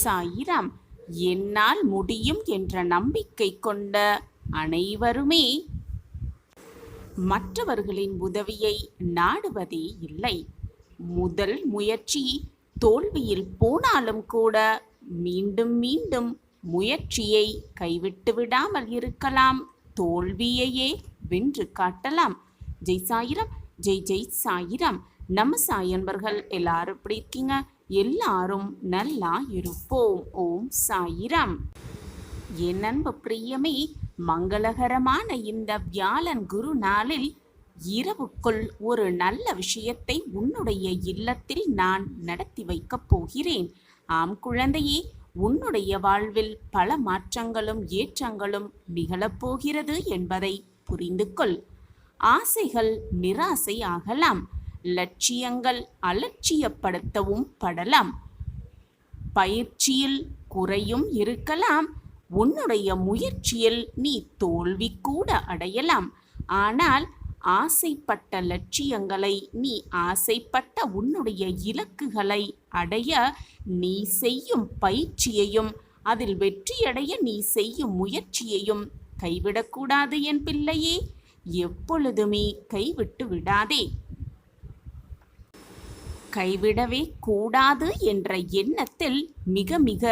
சாயிராம். என்னால் முடியும் என்ற நம்பிக்கை கொண்ட அனைவருமே மற்றவர்களின் உதவியை நாடுவதே இல்லை. முதல் முயற்சி தோல்வியில் போனாலும் கூட மீண்டும் மீண்டும் முயற்சியை கைவிட்டு விடாமல் இருக்கலாம். தோல்வியையே வென்று காட்டலாம். ஜெய் சாயிராம். ஜெய் ஜெய் சாயிராம். நம்ம சாயன்பர்கள் எல்லாரும் எப்படி இருக்கீங்க? எல்லாரும் நல்லா இருப்போம். ஓம் சாயிராம். என் அன்பு பிரியமே, மங்களகரமான இந்த வியாழன் குரு நாளில் இரவுக்குள் ஒரு நல்ல விஷயத்தை உன்னுடைய இல்லத்தில் நான் நடத்தி வைக்கப் போகிறேன். ஆம் குழந்தையே, உன்னுடைய வாழ்வில் பல மாற்றங்களும் ஏற்றங்களும் நிகழப்போகிறது என்பதை புரிந்து கொள். ஆசைகள் நிராசை ஆகலாம். லட்சியங்கள் அலட்சியப்படுத்தவும் படலாம். பயிற்சியில் குறையும் இருக்கலாம். உன்னுடைய முயற்சியில் நீ தோல்வி கூட அடையலாம். ஆனால் ஆசைப்பட்ட லட்சியங்களை, நீ ஆசைப்பட்ட உன்னுடைய இலக்குகளை அடைய நீ செய்யும் பயிற்சியையும், அதில் வெற்றியடைய நீ செய்யும் முயற்சியையும் கைவிடக்கூடாது என் பிள்ளையே. எப்பொழுதுமே கைவிட்டு விடாதே. கைவிடவே கூடாது என்ற எண்ணத்தில் மிக மிக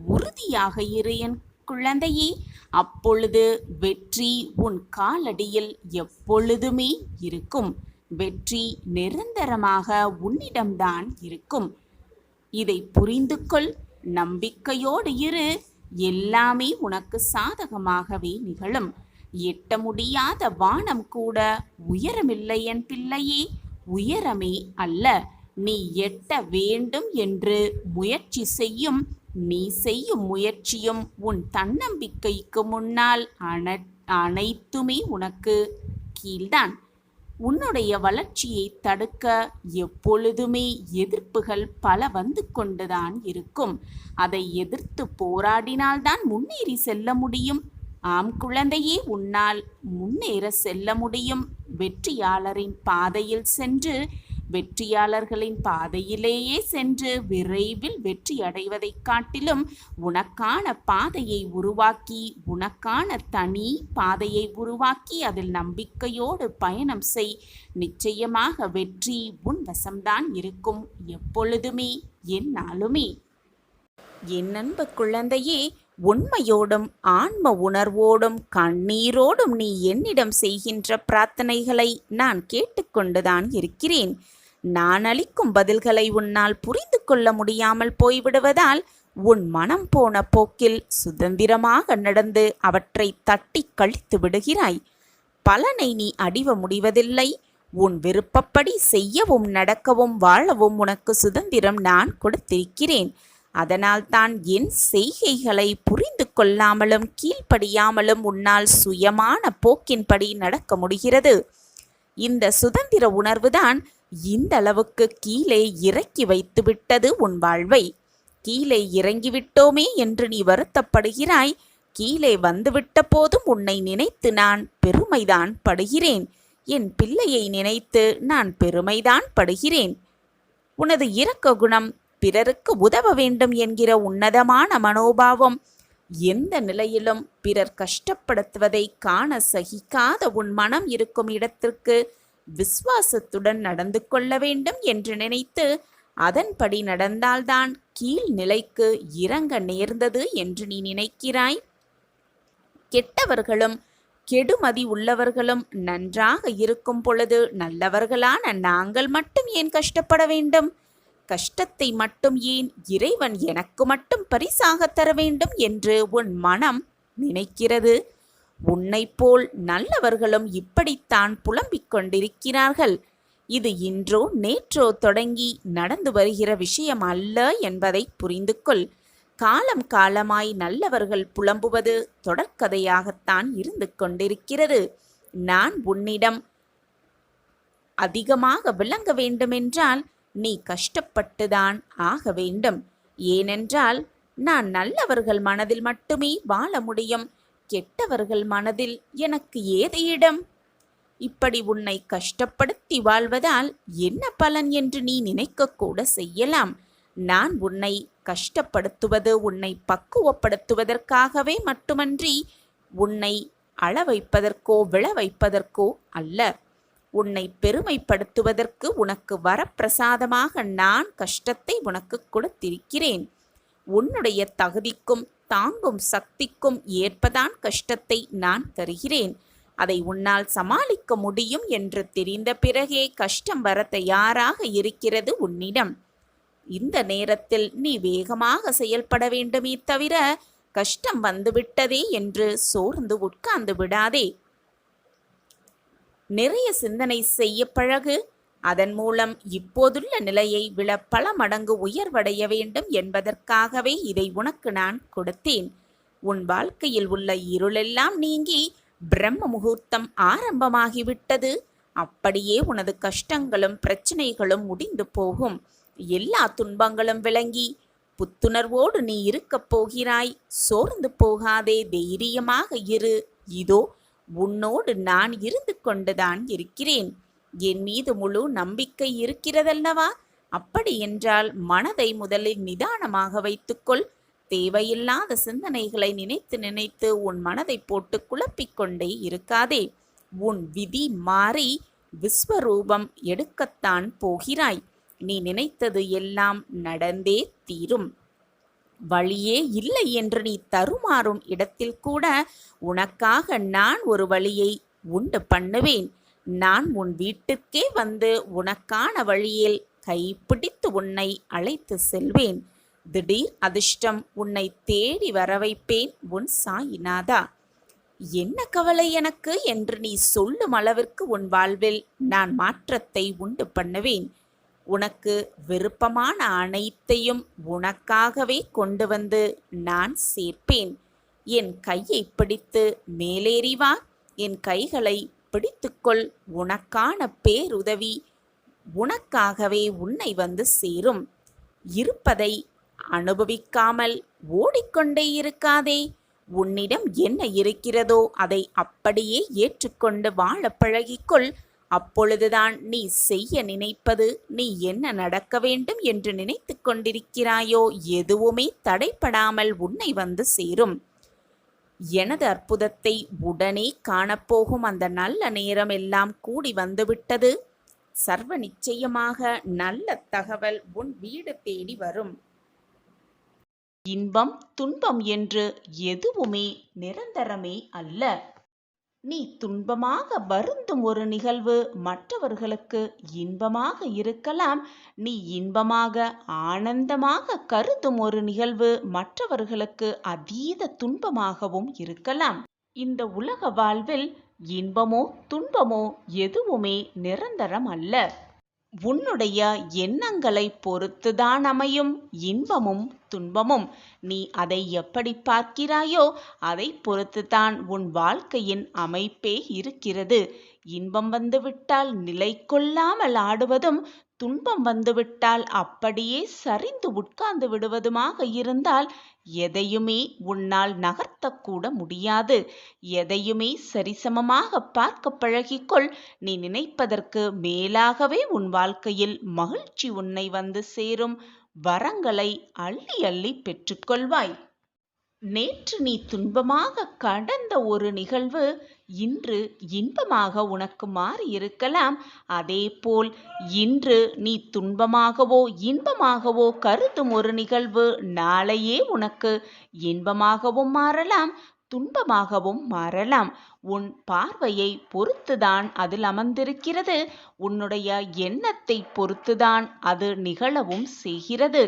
உறுதியாக இரு என் குழந்தையே. அப்பொழுது வெற்றி உன் காலடியில் எப்பொழுதுமே இருக்கும். வெற்றி நிரந்தரமாக உன்னிடம்தான் இருக்கும். இதை புரிந்து கொள். நம்பிக்கையோடு இரு. எல்லாமே உனக்கு சாதகமாகவே நிகழும். எட்ட முடியாத வானம் கூட உயரமில்லை என் பிள்ளையே. உயரமே அல்ல, நீ எட்ட வேண்டும் என்று முயற்சி செய்யும் நீ செய்யும் முயற்சியும் உன் தன்னம்பிக்கைக்கு முன்னால் அனைத்துமே உனக்கு கீழ்தான். உன்னுடைய வளர்ச்சியை தடுக்க எப்பொழுதுமே எதிர்ப்புகள் பல வந்து கொண்டுதான் இருக்கும். அதை எதிர்த்து போராடினால்தான் முன்னேறி செல்ல முடியும். ஆம் குழந்தையே, உன்னால் முன்னேற செல்ல முடியும். வெற்றியாளரின் பாதையில் சென்று, வெற்றியாளர்களின் பாதையிலேயே சென்று விரைவில் வெற்றி அடைவதைக் காட்டிலும் உனக்கான பாதையை உருவாக்கி, உனக்கான தனி பாதையை உருவாக்கி அதில் நம்பிக்கையோடு பயணம் செய். நிச்சயமாக வெற்றி உன் வசம்தான் இருக்கும். எப்பொழுதுமே, எந்நாளுமே. என் அன்பு குழந்தையே, உண்மையோடும் ஆன்ம உணர்வோடும் கண்ணீரோடும் நீ என்னிடம் செய்கின்ற பிரார்த்தனைகளை நான் கேட்டுக்கொண்டுதான் இருக்கிறேன். நான் அளிக்கும் பதில்களை உன்னால் புரிந்து கொள்ள முடியாமல் போய்விடுவதால் உன் மனம் போன போக்கில் சுதந்திரமாக நடந்து அவற்றை தட்டி கழித்து விடுகிறாய். பலனை நீ அடிவ முடிவதில்லை. உன் விருப்பப்படி செய்யவும் நடக்கவும் வாழவும் உனக்கு சுதந்திரம் நான் கொடுத்திருக்கிறேன். அதனால்தான் என் செய்கைகளை புரிந்து கொள்ளாமலும் கீழ்ப்படியாமலும் உன்னால் சுயமான போக்கின்படி நடக்க முடிகிறது. இந்த சுதந்திர உணர்வுதான் இந்த அளவுக்கு கீழே இறக்கி வைத்து விட்டது உன் வாழ்வை. கீழே இறங்கிவிட்டோமே என்று நீ வருத்தப்படுகிறாய். கீழே வந்துவிட்ட போதும் உன்னை நினைத்து நான் பெருமைதான் படுகிறேன். என் பிள்ளையை நினைத்து நான் பெருமைதான் படுகிறேன். உனது இரக்க குணம், பிறருக்கு உதவ வேண்டும் என்கிற உன்னதமான மனோபாவம், எந்த நிலையிலும் பிறர் கஷ்டப்படுத்துவதை காண சகிக்காத உன் மனம் இருக்கும் இடத்திற்கு விசுவாசத்துடன் நடந்து கொள்ள வேண்டும் என்று நினைத்து அதன்படி நடந்தால்தான் கீழ் நிலைக்கு இறங்க நேர்ந்தது என்று நீ நினைக்கிறாய். கெட்டவர்களும் கெடுமதி உள்ளவர்களும் நன்றாக இருக்கும் பொழுது நல்லவர்களான நாங்கள் மட்டும் ஏன் கஷ்டப்பட வேண்டும்? கஷ்டத்தை மட்டும் ஏன் இறைவன் எனக்கு மட்டும் பரிசாக தர வேண்டும் என்று உன் மனம் நினைக்கிறது. உன்னை போல் நல்லவர்களும் இப்படித்தான் புலம்பிக் கொண்டிருக்கிறார்கள். இது இன்றோ நேற்றோ தொடங்கி நடந்து வருகிற விஷயம் அல்ல என்பதை புரிந்து கொள். காலம் காலமாய் நல்லவர்கள் புலம்புவது தொடர்கதையாகத்தான் இருந்து கொண்டிருக்கிறது. நான் உன்னிடம் அதிகமாக விளங்க வேண்டுமென்றால் நீ கஷ்டப்பட்டுதான் ஆக வேண்டும். ஏனென்றால் நான் நல்லவர்கள் மனதில் மட்டுமே வாழ முடியும். கெட்டவர்கள் மனதில் எனக்கு ஏது இடம்? இப்படி உன்னை கஷ்டப்படுத்தி வாழ்வதால் என்ன பலன் என்று நீ நினைக்கக்கூட செய்யலாம். நான் உன்னை கஷ்டப்படுத்துவது உன்னை பக்குவப்படுத்துவதற்காகவே மட்டுமன்றி உன்னை அள வைப்பதற்கோ விழ வைப்பதற்கோ அல்ல. உன்னை பெருமைப்படுத்துவதற்கு உனக்கு வரப்பிரசாதமாக நான் கஷ்டத்தை உனக்கு கொடுத்திருக்கிறேன். உன்னுடைய தகுதிக்கும் தாங்கும் சக்திக்கும் ஏற்பதான் கஷ்டத்தை நான் தருகிறேன். அதை உன்னால் சமாளிக்க முடியும் என்று தெரிந்த பிறகே கஷ்டம் வர தயாராக இருக்கிறது உன்னிடம். இந்த நேரத்தில் நீ வேகமாக செயல்பட வேண்டுமே தவிர கஷ்டம் வந்துவிட்டதே என்று சோர்ந்து உட்கார்ந்து விடாதே. நிறைய சிந்தனை செய்ய பழகு. அதன் மூலம் இப்போதுள்ள நிலையை விட பல மடங்கு உயர்வடைய வேண்டும் என்பதற்காகவே இதை உனக்கு நான் கொடுத்தேன். உன் வாழ்க்கையில் உள்ள இருளெல்லாம் நீங்கி பிரம்ம முகூர்த்தம் ஆரம்பமாகிவிட்டது. அப்படியே உனது கஷ்டங்களும் பிரச்சனைகளும் முடிந்து போகும். எல்லா துன்பங்களும் விளங்கி புத்துணர்வோடு நீ இருக்கப் போகிறாய். சோர்ந்து போகாதே, தைரியமாக இரு. இதோ உன்னோடு நான் இருந்து கொண்டுதான் இருக்கிறேன். என் மீது முழு நம்பிக்கை இருக்கிறதல்லவா? அப்படி என்றால் மனதை முதலில் நிதானமாக வைத்துக்கொள். தேவையில்லாத சிந்தனைகளை நினைத்து நினைத்து உன் மனதை போட்டு குழப்பிக்கொண்டே இருக்காதே. உன் விதி மாறி விஸ்வரூபம் எடுக்கத்தான் போகிறாய். நீ நினைத்தது எல்லாம் நடந்தே தீரும். வழியே இல்லை என்று நீ தருமாறும் இடத்தில் கூட உனக்காக நான் ஒரு வழியை உண்டு பண்ணுவேன். நான் உன் வீட்டுக்கே வந்து உனக்கான வழியில் கைப்பிடித்து உன்னை அழைத்து செல்வேன். திடீர் அதிர்ஷ்டம் உன்னை தேடி வரவைப்பேன் உன் சாயிநாதா. என்ன கவலை எனக்கு என்று நீ சொல்லும் அளவிற்கு உன் வாழ்வில் நான் மாற்றத்தை உண்டு பண்ணுவேன். உனக்கு விருப்பமான அனைத்தையும் உனக்காகவே கொண்டு வந்து நான் சேர்ப்பேன். என் கையை பிடித்து மேலேறி வா. என் கைகளை பிடித்துக்கொள். உனக்கான பேருதவி உனக்காகவே உன்னை வந்து சேரும். இருப்பதை அனுபவிக்காமல் ஓடிக்கொண்டே இருக்காதே. உன்னிடம் என்ன இருக்கிறதோ அதை அப்படியே ஏற்றுக்கொண்டு வாழ பழகிக்கொள். அப்பொழுதுதான் நீ செய்ய நினைப்பது, நீ என்ன நடக்க வேண்டும் என்று நினைத்து கொண்டிருக்கிறாயோ எதுவுமே தடைப்படாமல் உன்னை வந்து சேரும். எனது அற்புதத்தை உடனே காணப்போகும் அந்த நல்ல நேரம் எல்லாம் கூடி வந்துவிட்டது. சர்வ நிச்சயமாக நல்ல தகவல் உன் வீடு தேடி வரும். இன்பம் துன்பம் என்று எதுவுமே நிரந்தரமே அல்ல. நீ துன்பமாக வருந்தும் ஒரு நிகழ்வு மற்றவர்களுக்கு இன்பமாக இருக்கலாம். நீ இன்பமாக ஆனந்தமாக கருதும் ஒரு நிகழ்வு மற்றவர்களுக்கு அதீத துன்பமாகவும் இருக்கலாம். இந்த உலக வாழ்வில் இன்பமோ துன்பமோ எதுவுமே நிரந்தரம் அல்ல. உன்னுடைய எண்ணங்களை பொறுத்துதான் அமையும் இன்பமும் துன்பமும். நீ அதை எப்படி பார்க்கிறாயோ அதை பொறுத்துதான் உன் வாழ்க்கையின் அமைப்பே இருக்கிறது. இன்பம் வந்துவிட்டால் நிலை கொள்ளாமல் ஆடுவதும், துன்பம் வந்துவிட்டால் அப்படியே சரிந்து உட்கார்ந்து விடுவதுமாக இருந்தால் எதையுமே உன்னால் நகர்த்தக்கூட முடியாது. எதையுமே சரிசமமாக பார்க்க பழகிக்கொள். நீ நினைப்பதற்கு மேலாகவே உன் வாழ்க்கையில் மகிழ்ச்சி உன்னை வந்து சேரும். வரங்களை அள்ளி அள்ளி பெற்றுக்கொள்வாய். நேற்று நீ துன்பமாக கடந்த ஒரு நிகழ்வு இன்று இன்பமாக உனக்கு மாறி இருக்கலாம். அதேபோல் இன்று நீ துன்பமாகவோ இன்பமாகவோ கருதும் ஒரு நிகழ்வு நாளையே உனக்கு இன்பமாகவும் மாறலாம், துன்பமாகவும் மாறலாம். உன் பார்வையை பொறுத்துதான் அதில் அமர்ந்திருக்கிறது. உன்னுடைய எண்ணத்தை பொறுத்துதான் அது நிகழவும் செய்கிறது.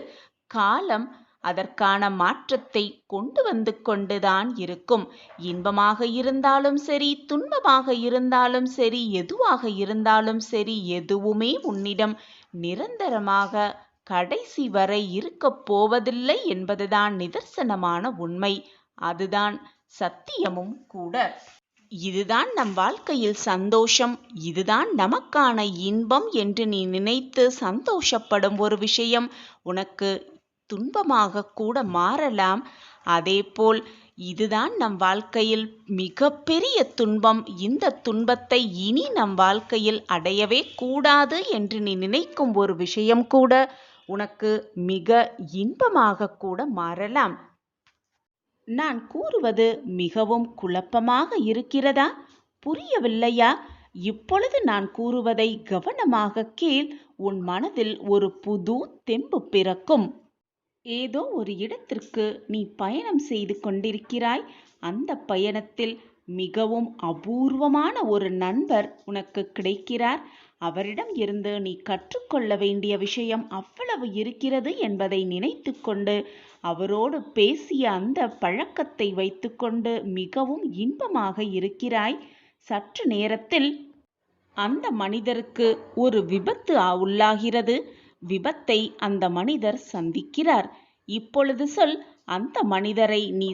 காலம் அதற்கான மாற்றத்தை கொண்டு வந்து கொண்டுதான் இருக்கும். இன்பமாக இருந்தாலும் சரி, துன்பமாக இருந்தாலும் சரி, எதுவாக இருந்தாலும் சரி, எதுவுமே உன்னிடம் நிரந்தரமாக கடைசி வரை இருக்கப் போவதில்லை என்பதுதான் நிதர்சனமான உண்மை. அதுதான் சத்தியமும் கூட. இதுதான் நம் வாழ்க்கையில் சந்தோஷம், இதுதான் நமக்கான இன்பம் என்று நீ நினைத்து சந்தோஷப்படும் ஒரு விஷயம் உனக்கு துன்பமாக கூட மாறலாம். அதேபோல் இதுதான் நம் வாழ்க்கையில் மிகப்பெரிய துன்பம், இந்த துன்பத்தை இனி நம் வாழ்க்கையில் அடையவே கூடாது என்று நீ நினைக்கும் ஒரு விஷயம் கூட உனக்கு மிக இன்பமாக கூட மாறலாம். நான் கூறுவது மிகவும் குழப்பமாக இருக்கிறதா? புரியவில்லையா? இப்பொழுது நான் கூறுவதை கவனமாக கேள். உன் மனதில் ஒரு புது தெம்பு பிறக்கும். ஏதோ ஒரு இடத்திற்கு நீ பயணம் செய்து கொண்டிருக்கிறாய். அந்த பயணத்தில் மிகவும் அபூர்வமான ஒரு நண்பர் உனக்கு கிடைக்கிறார். அவரிடம் இருந்து நீ கற்றுக்கொள்ள வேண்டிய விஷயம் அவ்வளவு இருக்கிறது என்பதை நினைத்து கொண்டு அவரோடு பேசிய அந்த பழக்கத்தை வைத்துக்கொண்டு மிகவும் இன்பமாக இருக்கிறாய். சற்று நேரத்தில் அந்த மனிதருக்கு ஒரு விபத்து உள்ளாகிறது. விபத்தை அந்த மனிதர் சந்திக்கிறார். இப்பொழுது சொல், அந்த மனிதரை நீ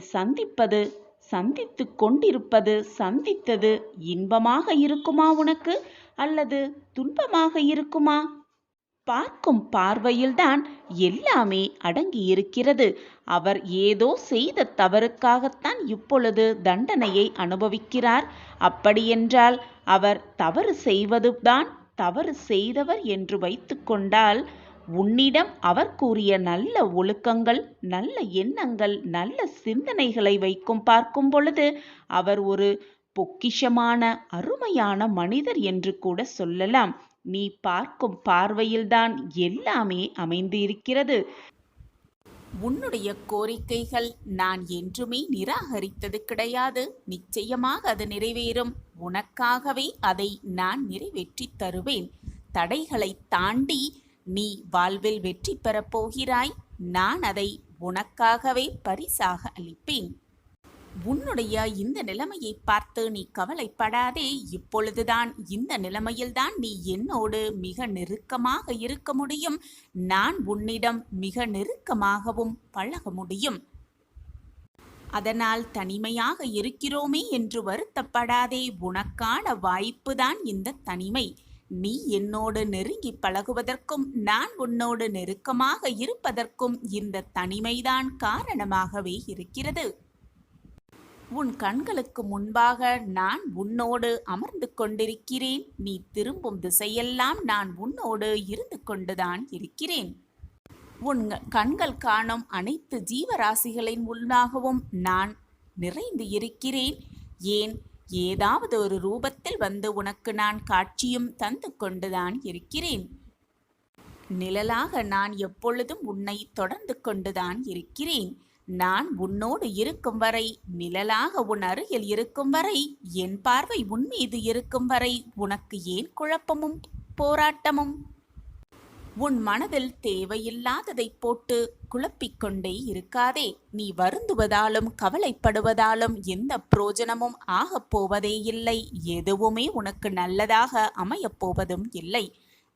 சந்தித்து கொண்டிருப்பது, சந்தித்தது இன்பமாக இருக்குமா உனக்கு, அல்லது துன்பமாக இருக்குமா? பார்க்கும் பார்வையில்தான் எல்லாமே அடங்கி இருக்கிறது. அவர் ஏதோ செய்த தவறுக்காகத்தான் இப்பொழுது தண்டனையை அனுபவிக்கிறார். அப்படியென்றால் அவர் தவறு செய்வதுதான் தவறு செய்தவர் என்று வைத்துக்கொண்டால், உன்னிடம் அவர் கூறிய நல்ல ஒழுக்கங்கள், நல்ல எண்ணங்கள், நல்ல சிந்தனைகளை பார்க்கும் பொழுது அவர் ஒரு பொக்கிஷமான அருமையான மனிதர் என்று கூட சொல்லலாம். நீ பார்க்கும் பார்வையில்தான் எல்லாமே அமைந்து இருக்கிறது. உன்னுடைய கோரிக்கைகள் நான் என்றுமே நிராகரித்தது கிடையாது. நிச்சயமாக அது நிறைவேறும். உனக்காகவே அதை நான் நிறைவேற்றி தருவேன். தடைகளை தாண்டி நீ வாழ்வில் வெற்றி பெறப் போகிறாய். நான் அதை உனக்காகவே பரிசாக அளிப்பேன். உன்னுடைய இந்த நிலைமையை பார்த்து நீ கவலைப்படாதே. இப்பொழுதுதான் இந்த நிலைமையில்தான் நீ என்னோடு மிக நெருக்கமாக இருக்க முடியும். நான் உன்னிடம் மிக நெருக்கமாகவும் பழக முடியும். அதனால் தனிமையாக இருக்கிறோமே என்று வருத்தப்படாதே. உனக்கான வாய்ப்புதான் இந்த தனிமை. நீ என்னோடு நெருங்கி பழகுவதற்கும் நான் உன்னோடு நெருக்கமாக இருப்பதற்கும் இந்த தனிமைதான் காரணமாகவே இருக்கிறது. உன் கண்களுக்கு முன்பாக நான் உன்னோடு அமர்ந்து கொண்டிருக்கிறேன். நீ திரும்பும் திசையெல்லாம் நான் உன்னோடு இருந்து கொண்டுதான் இருக்கிறேன். உன் கண்கள் காணும் அனைத்து ஜீவராசிகளின் உள்ளாகவும் நான் நிறைந்து இருக்கிறேன். ஏன், ஏதாவது ஒரு ரூபத்தில் வந்து உனக்கு நான் காட்சியும் தந்து கொண்டுதான் இருக்கிறேன். நிழலாக நான் எப்பொழுதும் உன்னை தொடர்ந்து கொண்டுதான் இருக்கிறேன். நான் உன்னோடு இருக்கும் வரை, நிழலாக உன் அருகில் இருக்கும் வரை, என் பார்வை உன் மீது இருக்கும் வரை உனக்கு ஏன் குழப்பமும் போராட்டமும்? உன் மனதில் தேவையில்லாததை போட்டு குழப்பிக்கொண்டே இருக்காதே. நீ வருந்துவதாலும் கவலைப்படுவதாலும் எந்த பிரயோஜனமும் ஆகப் போவதே இல்லை. எதுவுமே உனக்கு நல்லதாக அமையப் போவதும் இல்லை.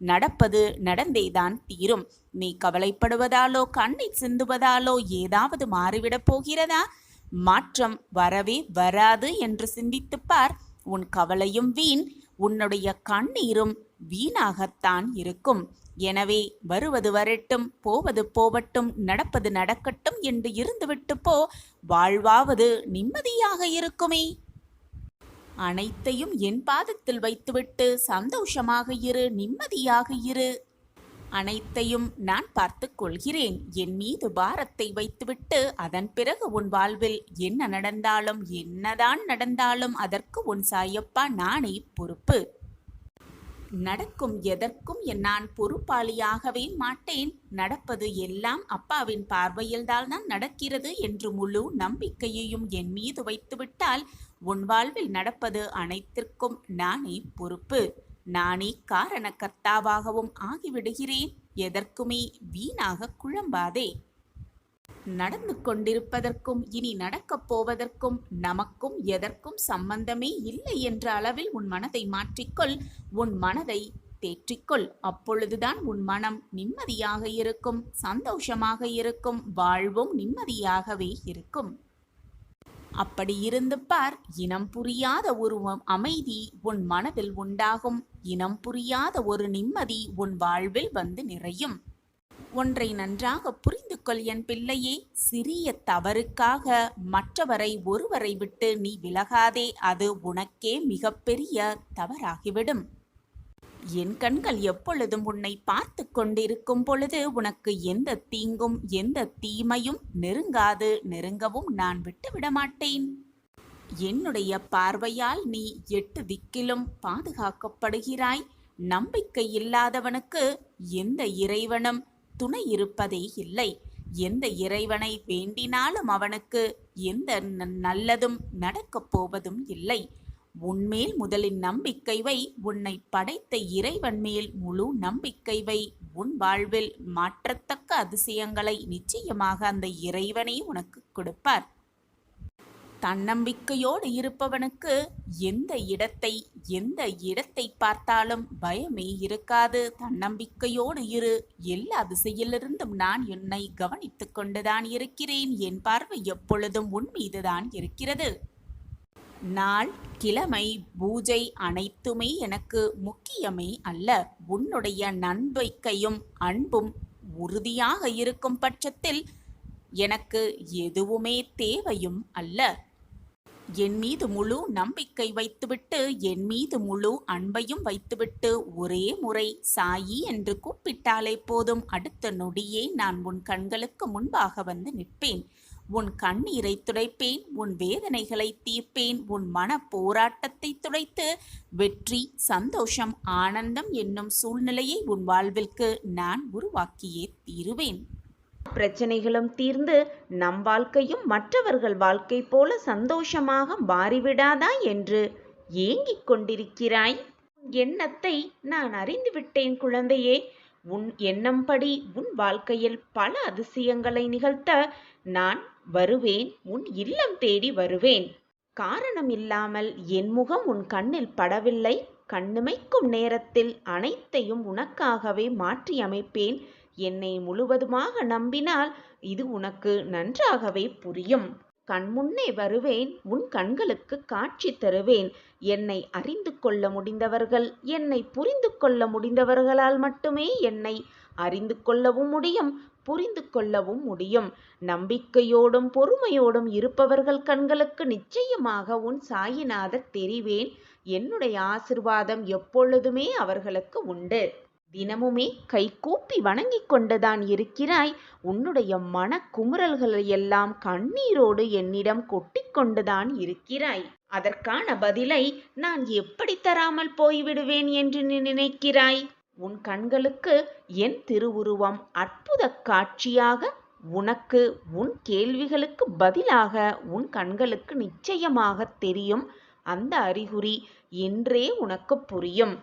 நடப்பது நடந்தேதான் தீரும். நீ கவலைப்படுவதாலோ கண்ணீர் சிந்துவதாலோ ஏதாவது மாறிவிடப் போகிறதா? மாற்றம் வரவே வராது என்று சிந்தித்துப்பார். உன் கவலையும் வீண், உன்னுடைய கண்ணீரும் வீணாகத்தான் இருக்கும். எனவே வருவது வரட்டும், போவது போவட்டும், நடப்பது நடக்கட்டும் என்று இருந்துவிட்டு போ. வாழ்வாவது நிம்மதியாக இருக்குமே. அனைத்தையும் என் பாதத்தில் வைத்துவிட்டு சந்தோஷமாக இரு, நிம்மதியாக இரு. அனைத்தையும் நான் பார்த்து கொள்கிறேன். என் மீது பாரத்தை வைத்துவிட்டு அதன் பிறகு உன் வாழ்வில் என்ன நடந்தாலும், என்னதான் நடந்தாலும் அதற்கு உன் சாயப்பா நானே பொறுப்பு. நடக்கும் எதற்கும் நான் பொறுப்பாளியாகவே மாட்டேன். நடப்பது எல்லாம் அப்பாவின் பார்வையில்தான் நடக்கிறது என்று முழு நம்பிக்கையையும் என் மீது வைத்துவிட்டால் உன் வாழ்வில் நடப்பது அனைத்திற்கும் நானே பொறுப்பு. நானே காரணக்கர்த்தாவாகவும் ஆகிவிடுகிறேன். எதற்குமே வீணாக குழம்பாதே. நடந்து கொண்டிருப்பதற்கும் இனி நடக்கப் போவதற்கும் நமக்கும் எதற்கும் சம்பந்தமே இல்லை என்ற அளவில் உன் மனதை மாற்றிக்கொள். உன் மனதை தேற்றிக்கொள். அப்பொழுதுதான் உன் மனம் நிம்மதியாக இருக்கும், சந்தோஷமாக இருக்கும், வாழ்வும் நிம்மதியாகவே இருக்கும். அப்படி இருந்து பார். இனம் புரியாத ஒரு அமைதி உன் மனதில் உண்டாகும். இனம் புரியாத ஒரு நிம்மதி உன் வாழ்வில் வந்து நிறையும். ஒன்றை நன்றாக புரிந்து கொள் என் பிள்ளையே. சிறிய தவறுக்காக மற்றவரை ஒருவரை விட்டு நீ விலகாதே. அது உனக்கே மிகப்பெரிய தவறாகிவிடும். என் கண்கள் எப்பொழுதும் உன்னை பார்த்து கொண்டிருக்கும் பொழுது உனக்கு எந்த தீங்கும் எந்த தீமையும் நெருங்காது, நெருங்கவும் நான் விட்டுவிட மாட்டேன். என்னுடைய பார்வையால் நீ 8 திக்கிலும் பாதுகாக்கப்படுகிறாய். நம்பிக்கை இல்லாதவனுக்கு எந்த இறைவனும் துணை இருப்பதே இல்லை. எந்த இறைவனை வேண்டினாலும் அவனுக்கு எந்த நல்லதும் நடக்கப் போவதும் இல்லை. உன்மேல் முதலில் நம்பிக்கை வை. உன்னை படைத்த இறைவன் மேல் முழு நம்பிக்கை வை. உன் வாழ்வில் மாற்றத்தக்க அதிசயங்களை நிச்சயமாக அந்த இறைவனே உனக்கு கொடுப்பார். தன்னம்பிக்கையோடு இருப்பவனுக்கு எந்த இடத்தை பார்த்தாலும் பயமே இருக்காது. தன்னம்பிக்கையோடு இரு. எல்லா திசையிலிருந்தும் நான் என்னை கவனித்துக் கொண்டுதான் இருக்கிறேன். என் பார்வை எப்பொழுதும் உன் மீதுதான் இருக்கிறது. நாள், கிழமை, பூஜை அனைத்துமே எனக்கு முக்கியமே அல்ல. உன்னுடைய நம்பிக்கையும் அன்பும் உறுதியாக இருக்கும் பட்சத்தில் எனக்கு எதுவுமே தேவையும் அல்ல. என் மீது முழு நம்பிக்கை வைத்துவிட்டு என் மீது முழு அன்பையும் வைத்துவிட்டு ஒரே முறை சாயி என்று கூப்பிட்டாலே போதும், அடுத்த நொடியே நான் உன் கண்களுக்கு முன்பாக வந்து நிற்பேன். உன் கண்ணீரை துடைப்பேன். உன் வேதனைகளை தீர்ப்பேன். உன் மன போராட்டத்தை துடைத்து வெற்றி, சந்தோஷம், ஆனந்தம் என்னும் சூழ்நிலையை உன் வாழ்விற்கு நான் உருவாக்கியே தீருவேன். பிரச்சனைகளும் தீர்ந்து நம் வாழ்க்கையும் மற்றவர்கள் வாழ்க்கை போல சந்தோஷமாக மாறிவிடாதா என்று ஏங்கிக் கொண்டிருக்கிறாய்? எண்ணத்தை நான் அறிந்துவிட்டேன் குழந்தையே. உன் எண்ணம்படி உன் வாழ்க்கையில் பல அதிசயங்களை நிகழ்த்த நான் வருவேன். உன் இல்லம் தேடி வருவேன். காரணம் இல்லாமல் என் முகம் உன் கண்ணில் படவில்லை. கண்ணிமைக்கும் நேரத்தில் அனைத்தையும் உனக்காகவே மாற்றி அமைப்பேன். என்னை முழுவதுமாக நம்பினால் இது உனக்கு நன்றாகவே புரியும். கண்முன்னே வருவேன். உன் கண்களுக்கு காட்சி தருவேன். என்னை அறிந்து கொள்ள முடிந்தவர்கள், என்னை புரிந்து கொள்ள முடிந்தவர்களால் மட்டுமே என்னை அறிந்து கொள்ளவும் முடியும், புரிந்து கொள்ளவும் முடியும். நம்பிக்கையோடும் பொறுமையோடும் இருப்பவர்கள் கண்களுக்கு நிச்சயமாக உன் சாயிநாதர் தெரிவேன். என்னுடைய ஆசிர்வாதம் எப்பொழுதுமே அவர்களுக்கு உண்டு. தினமுமே கைகூப்பி வணங்கிக் கொண்டுதான் இருக்கிறாய். உன்னுடைய மன குமுறல்களை எல்லாம் கண்ணீரோடு என்னிடம் கொட்டிக் கொண்டுதான் இருக்கிறாய். அதற்கான பதிலை நான் எப்படி தராமல் போய்விடுவேன் என்று நீ நினைக்கிறாய்? உன் கண்களுக்கு என் திருவுருவம் அற்புத காட்சியாக உனக்கு உன் கேள்விகளுக்கு பதிலாக உன் கண்களுக்கு நிச்சயமாக தெரியும். அந்த அறிகுறி என்றே உனக்கு புரியும்.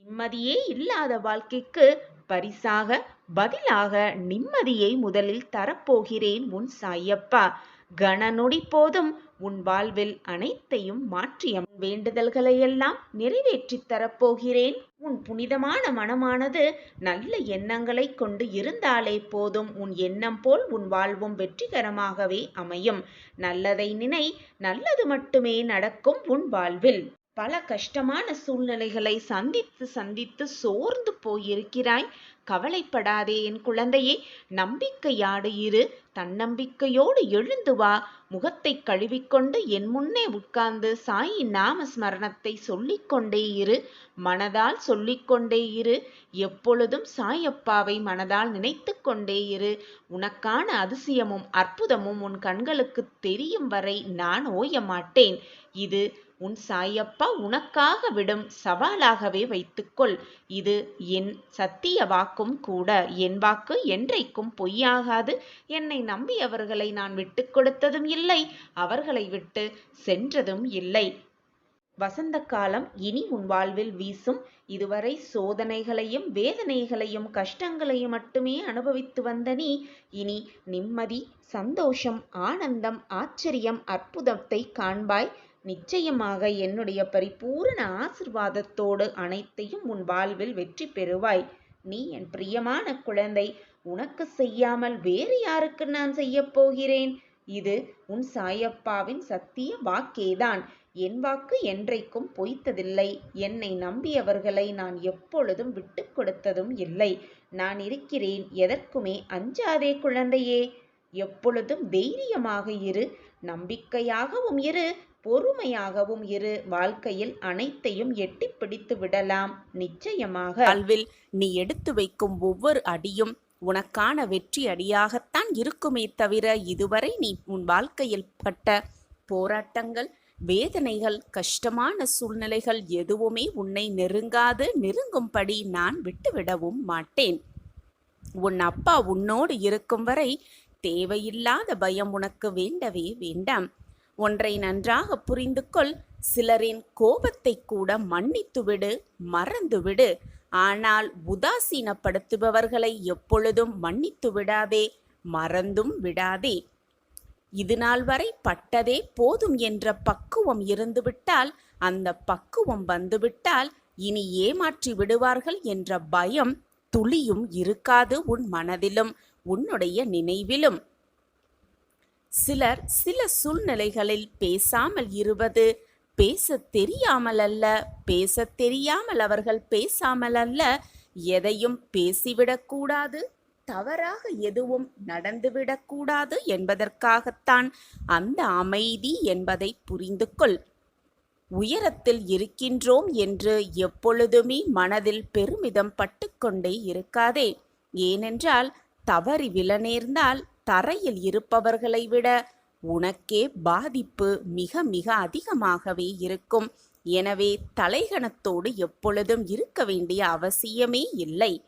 நிம்மதியே இல்லாத வாழ்க்கைக்கு பரிசாக பதிலாக நிம்மதியை முதலில் தரப்போகிறேன் உன் சாயப்பா. கணநொடி போதும் உன் வாழ்வில் அனைத்தையும் மாற்றிய வேண்டுதல்களையெல்லாம் நிறைவேற்றி தரப்போகிறேன். உன் புனிதமான மனமானது நல்ல எண்ணங்களை கொண்டு இருந்தாலே போதும். உன் எண்ணம் போல் உன் வாழ்வும் வெற்றிகரமாகவே அமையும். நல்லதை நினை, நல்லது மட்டுமே நடக்கும் உன் வாழ்வில். பல கஷ்டமான சூழ்நிலைகளை சந்தித்து சந்தித்து சோர்ந்து போயிருக்கிறாய். கவலைப்படாதே என் குழந்தையே. நம்பிக்கையோடு இரு. தன்னம்பிக்கையோடு எழுந்து வா. முகத்தை கழுவிக்கொண்டு என் முன்னே உட்கார்ந்து சாயி நாம ஸ்மரணத்தை சொல்லிக்கொண்டே இரு. மனதால் சொல்லிக்கொண்டே இரு. எப்பொழுதும் சாயப்பாவை மனதால் நினைத்து கொண்டே இரு. உனக்கான அதிசயமும் அற்புதமும் உன் கண்களுக்கு தெரியும் வரை நான் ஓய மாட்டேன். இது உன் சாயப்பா உனக்காக விடும் சவாலாகவே வைத்துக்கொள். இது என் சத்திய வாக்கும் கூட. என் வாக்கு என்றைக்கும் பொய்யாகாது. என்னை நம்பியவர்களை நான் விட்டு கொடுத்ததும் இல்லை, அவர்களை விட்டு சென்றதும் இல்லை. வசந்த காலம் இனி உன் வாழ்வில் வீசும். இதுவரை சோதனைகளையும் வேதனைகளையும் கஷ்டங்களையும் மட்டுமே அனுபவித்து வந்த நீ இனி நிம்மதி, சந்தோஷம், ஆனந்தம், ஆச்சரியம், அற்புதத்தை காண்பாய். நிச்சயமாக என்னுடைய பரிபூரண ஆசிர்வாதத்தோடு அனைத்தையும் உன் வாழ்வில் வெற்றி பெறுவாய். நீ என் பிரியமான குழந்தை. உனக்கு செய்யாமல் வேறு யாருக்கு நான் செய்ய போகிறேன்? இது உன் சாயப்பாவின் சத்திய வாக்கேதான். என் வாக்கு என்றைக்கும் பொய்த்ததில்லை. என்னை நம்பியவர்களை நான் எப்பொழுதும் விட்டு கொடுத்ததும் இல்லை. நான் இருக்கிறேன். எதற்குமே அஞ்சாதே குழந்தையே. எப்பொழுதும் தைரியமாக இரு. நம்பிக்கையாகவும் இரு. பொறுமையாகவும் இரு. வாழ்க்கையில் அனைத்தையும் எட்டிப் பிடித்து விடலாம். நிச்சயமாக. வாழ்வில் நீ எடுத்து வைக்கும் ஒவ்வொரு அடியும் உனக்கான வெற்றி அடியாகத்தான் இருக்குமே தவிர, இதுவரை நீ உன் வாழ்க்கையில் பட்ட போராட்டங்கள், வேதனைகள், கஷ்டமான சூழ்நிலைகள் எதுவுமே உன்னை நெருங்கும்படி நான் விட்டுவிடவும் மாட்டேன். உன் அப்பா உன்னோடு இருக்கும் வரை தேவையில்லாத பயம் உனக்கு வேண்டவே வேண்டாம். ஒன்றை நன்றாக புரிந்து கொள். சிலரின் கோபத்தை கூட மன்னித்துவிடு, மறந்துவிடு. ஆனால் உதாசீனப்படுத்துபவர்களை எப்பொழுதும் மன்னித்து விடாதே, மறந்தும் விடாதே. இது நாள் வரை பட்டதே போதும் என்ற பக்குவம் இருந்துவிட்டால், அந்த பக்குவம் வந்துவிட்டால் இனி ஏமாற்றி விடுவார்கள் என்ற பயம் துளியும் இருக்காது உன் மனதிலும், உன்னுடைய நினைவிலும். சிலர் சில சூழ்நிலைகளில் பேசாமல் இருவது பேசத் தெரியாமல் அல்ல, பேசத் தெரியாமல் அவர்கள் பேசாமல் அல்ல, எதையும் பேசிவிடக்கூடாது, தவறாக எதுவும் நடந்துவிடக்கூடாது என்பதற்காகத்தான் அந்த அமைதி என்பதை புரிந்து கொள். உயரத்தில் இருக்கின்றோம் என்று எப்பொழுதுமே மனதில் பெருமிதம் பட்டுக்கொண்டே இருக்காதே. ஏனென்றால் தவறி விழ நேர்ந்தால் தரையில் இருப்பவர்களை விட உனக்கே பாதிப்பு மிக மிக அதிகமாகவே இருக்கும். எனவே தலைகணத்தோடு எப்பொழுதும் இருக்க வேண்டிய அவசியமே இல்லை.